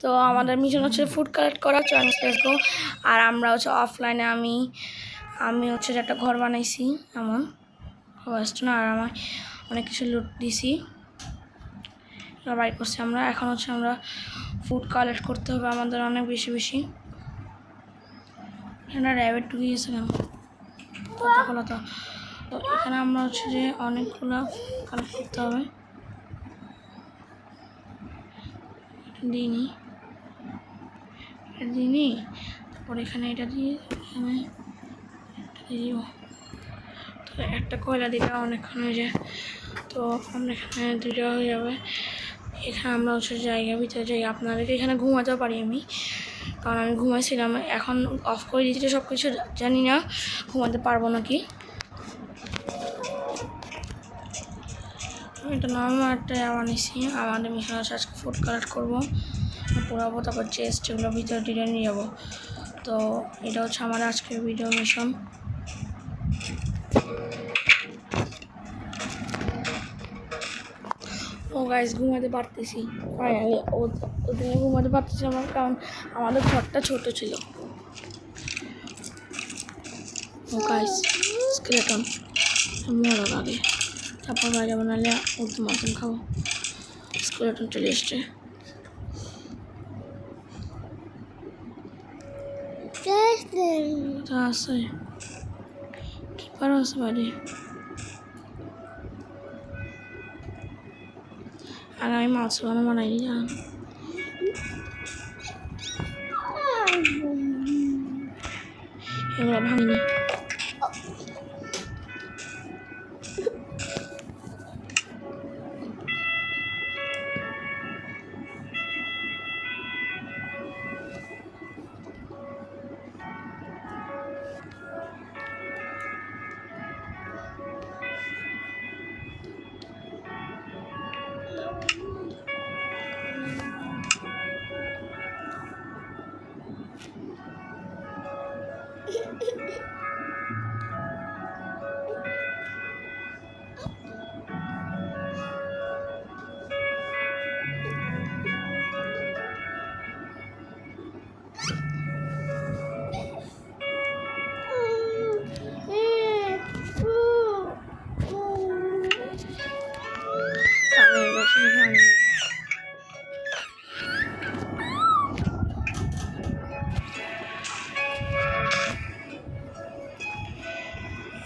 তো আমাদের মিশন হচ্ছে ফুড কালেক্ট করা, চয়েস গো। আর আমরা হচ্ছে অফলাইনে আমি হচ্ছে যে একটা ঘর বানাইছি এমন না, আর আমার অনেক কিছু লুট দিছি বাইর করছি আমরা। এখন হচ্ছে আমরা ফুড কালেক্ট করতে হবে আমাদের অনেক বেশি। এখানে র্যাবিট ঢুকে গেছে কেন কতগুলো তো এখানে আমরা হচ্ছে যে অনেকগুলো কালেক্ট করতে হবে। দিইনি তারপর এখানে এটা দিয়ে এখানে দিব। তো একটা কয়লা দিলে অনেকক্ষণ হয়ে যায়, তো আমরা এখানে দুটো হয়ে যাবে। এখানে আমরা হচ্ছে জায়গা ভিতরে যাই, আপনাদেরকে এখানে ঘুমাতেও পারি আমি, কারণ আমি ঘুমাইছিলাম। এখন অফ করে দিয়েছি সব কিছু, জানি না ঘুমাতে পারবো নাকি। এটা নর্মাল একটা বানিয়েছি। আমাদের মিশন আছে আজকে ফুড কালেক্ট করবো, পুরাবো, তারপর চেস্ট এগুলো ভিতরে টিরে নিয়ে যাবো। তো এটা হচ্ছে আমার আজকের ভিডিও মিশন। ও গাইস, ঘুমাতে পারতেছি ফাইনালি। ওদিনে ঘুমাতে পারতেছি আমার, কারণ আমাদের ঘরটা ছোট ছিল। ও গাইস, স্কেলেটন মরা লাগে, তারপর বাইরে বানালে উর্দু মাধ্যম খাবো। স্কেলেটন চলে এসছে। আছে কিপার আছে বাইরে। আর আমি মাছ বানাইনি জান। এগুলো ভাঙিনি।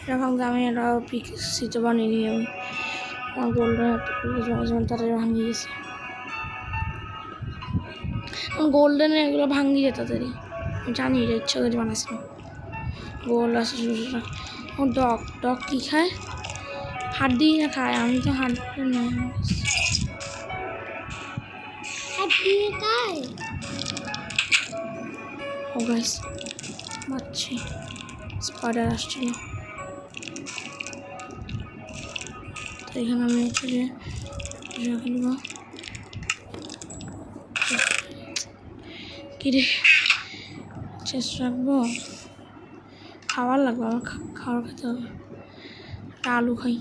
এরকম আমি একটা পিক্সিতে বানিয়ে নিই। আমি আমার গোল্ডেন একটা পিক্স তাড়াতাড়ি ভাঙিয়ে গেছে। গোল্ডেনে এগুলো ভাঙিয়ে যেত তাড়াতাড়ি, আমি জানি এটা ইচ্ছা করে বানাইছিলাম। গোল্ড আছে ছোটো। ও ডগ কী খায়? হাড্ডি না খায়? আমি তো হাড্ডি নেই। ও গাইস, মারছি, স্পাইডার আসছিল। তো এখানে আমি হচ্ছে যে রেখে দেবো। কিরে চেষ্টা রাখবো, খাবার লাগবে আমার, খাবার খেতে হবে। একটা আলু খাই।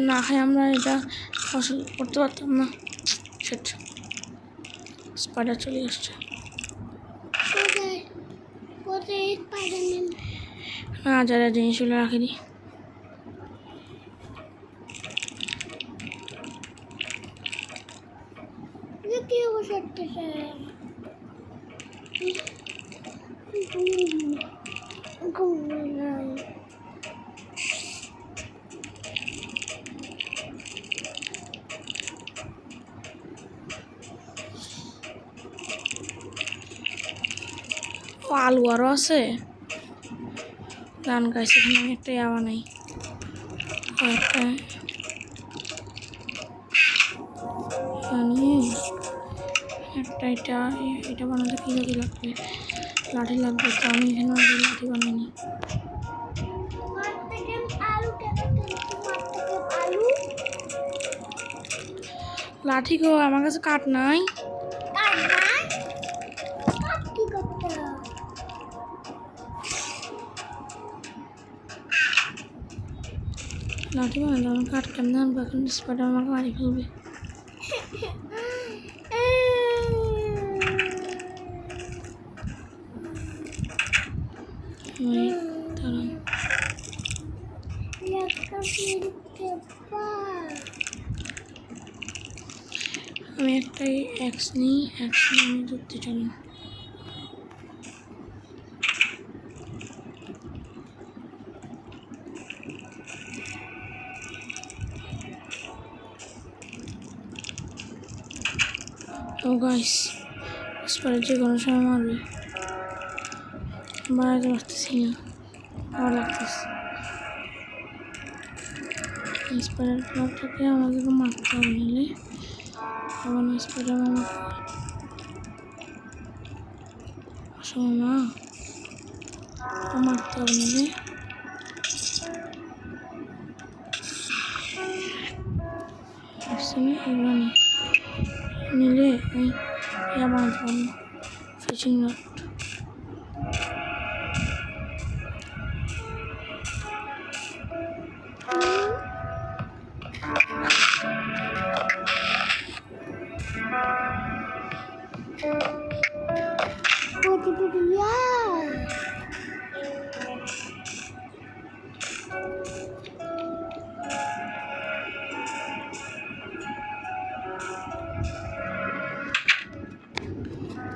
না খাই আমরা এটা ফসল করতে পারতাম না। সেটা স্পাইডার চলে আসছে। না যারা জিনিসগুলো রাখিনি। ও আলু আরও আছে। গান গাইছে এখানে আমি একটা ইয়াবা নাই। একটা এটা বানাতে কী লাগবে? লাঠি লাগবে, তো আমি এখানে লাঠি বানাইনি। লাঠি গো, আমার কাছে কাঠ নাই। না মারতে পারে না, আমাকে আটকান না, এখন স্পাইডার আমাকে মারি ফেলবে। আমি একটাই এক্স নিই, এক্স নিয়ে আমি ধরতে চলি। ও গাইস, স্পাইডার যে কোনো সময় মারবে, বাড়াতে পারতেছি না, ভালো লাগতেছে। স্পাইডার ক্লাবটাকে আমাদেরকে মারতে হবে, নিলে আবার স্পাইডার আমাকে আসলে না মারতে হবে, নিলে এগুলো নিলে আমি ইয়া বানাতে পারবো, ফিশিং রড।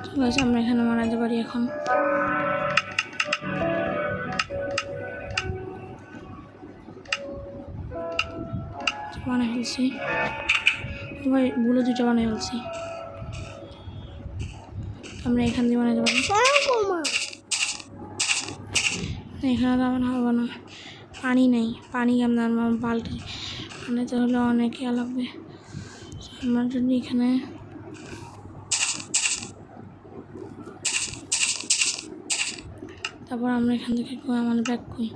ঠিক আছে, আমরা এখানে মারাতে পারি এখন। বানিয়ে ফেলছি ভাই, ভুলে দুটো বানিয়ে ফেলছি। আমরা এখান দিয়ে বানাতে পারি, এখানে তো আমার হবে না, পানি নেই, পানি আমরা বালতি বানাতে হলে অনেক ইয়া লাগবে। আমরা যদি এখানে তারপর আমরা এখান থেকে আমাদের ব্যাগ করি,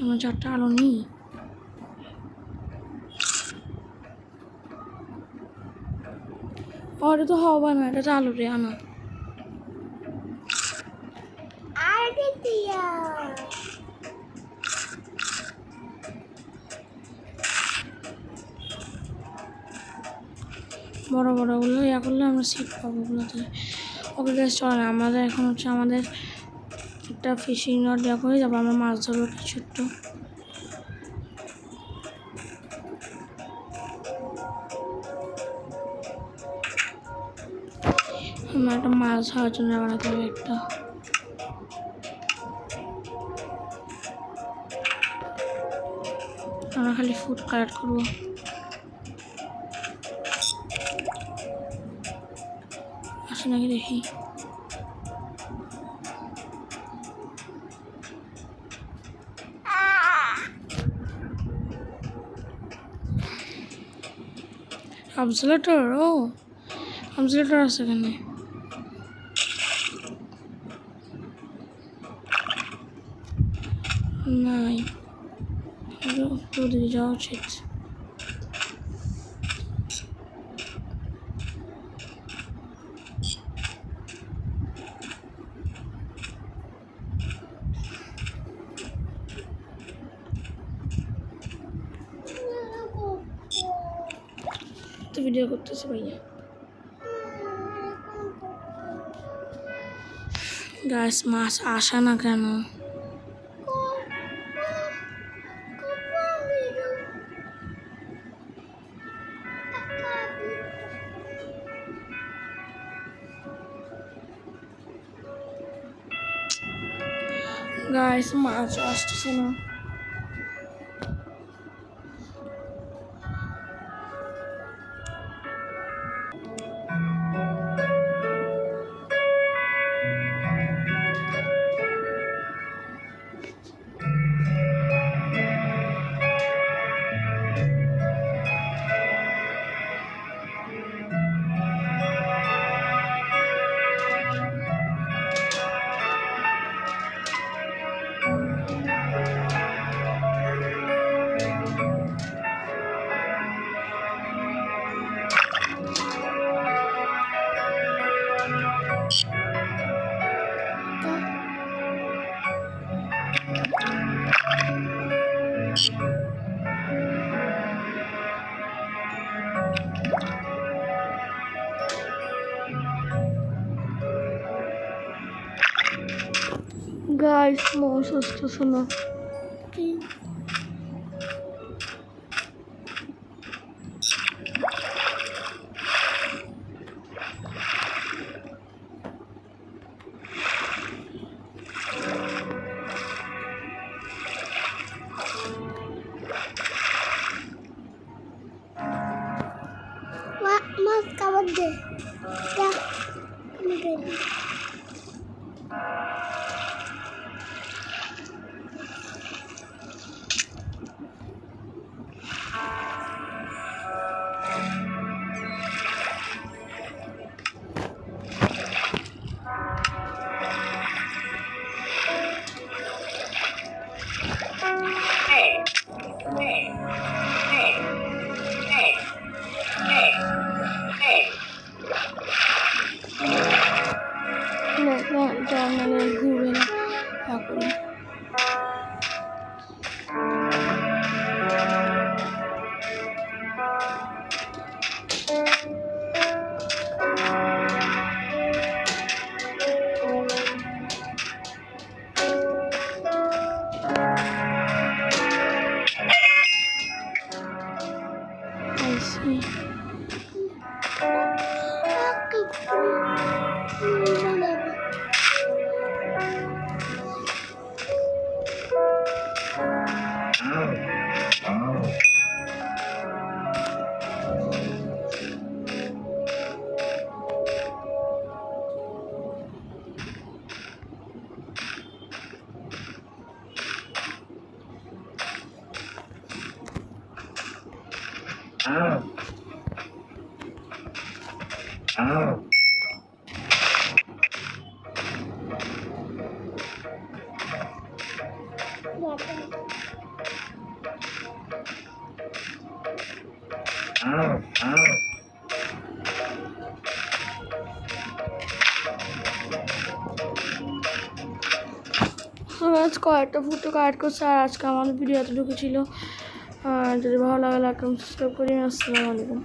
আমরা 4টা আলো নিই। ওটা তো হবে না, এটা তো আলু রে আনা। বড় বড়গুলো ইয়া করলে আমরা সিট পাবো ওগুলোতে। ওকে গ্যাস চলে না, আমাদের এখন হচ্ছে আমাদের একটা ফিশিং রড ইয়া করে, তারপর আমরা মাছ ধরবো কিছু একটু। আমার একটা মাছ ধরার জন্য বানাতে হবে একটা। আমরা খালি ফুড কালেক্ট করবো। আসে নাকি দেখি। অবজারভেটর, ও অবজারভেটর আছে এখানে। নাই, ওদিকে যাওয়া উচিত। তো ভিডিও করতেছে ভাইয়া। গাছ মাছ আসা না কেন? গাছ মাছ আসতেছে না। গাইস মোষ আসতেছে না। মাছ খাবার দে জানালে ঘুরবে না করে। আজ কয়েকটা ফুটো কাট করছে আর আজকে আমাদের ভিডিও এতটুকু ছিল। যদি ভালো লাগে লাইক সাবস্ক্রাইব করি। আসসালামু আলাইকুম।